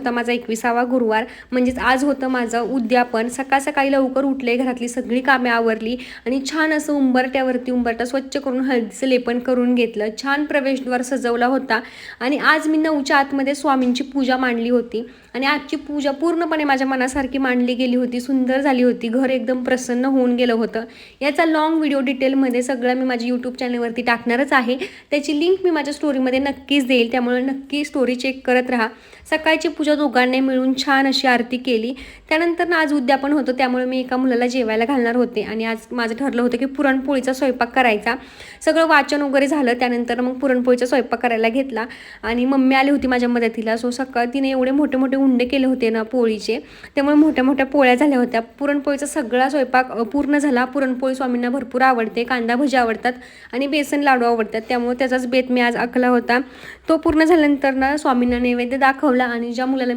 होता माझा 21वा गुरुवार, म्हणजेच आज होतं माझं उद्यापन. सकाळी लवकर उठले, घरातली सगळी कामे आवरली आणि छान असं उंबरठा स्वच्छ करून हळदीचं लेपन करून घेतलं. छान प्रवेशद्वार सजवला होता आणि आज मी 9च्या आतमध्ये स्वामींची पूजा मांडली होती आणि आजची पूजा पूर्णपणे माझ्या मनासारखी मांडली गेली होती. सुंदर झाली होती, घर एकदम प्रसन्न होऊन गेलं होतं. याचा लॉंग व्हिडिओ डिटेलमध्ये सगळं मी माझ्या यूट्यूब चॅनलवरती टाकणारच आहे. त्याची लिंक मी माझ्या स्टोरीमध्ये नक्कीच देईल, त्यामुळे नक्की स्टोरी चेक करत राहा. सकाळची पूजा दोघांनी मिळून छान अशी आरती केली. त्यानंतर ना आज उद्यापन होतं, त्यामुळे मी एका मुलाला जेवायला घालणार होते आणि आज माझं ठरलं होतं की पुरणपोळीचा स्वयंपाक करायचा. सगळं वाचन वगैरे झालं, त्यानंतर मग पुरणपोळीचा स्वयंपाक करायला घेतला आणि मम्मी आली होती माझ्या मदतीला. सकाळ तिने एवढे मोठे मोठे उंडे केले होते ना पोळीचे, त्यामुळे मोठ्या मोठ्या पोळ्या झाल्या होत्या. पुरणपोळीचा सगळा स्वयंपाक पूर्ण झाला. पुरणपोळी स्वामींना भरपूर आवडते, कांदा भजी आवडतात आणि बेसन लाडू आवडतात, त्यामुळे त्याचाच बेत मी आज आखला होता. तो पूर्ण झाल्यानंतर ना स्वामींना नैवेद्य दाखवला आणि ज्या मुलाला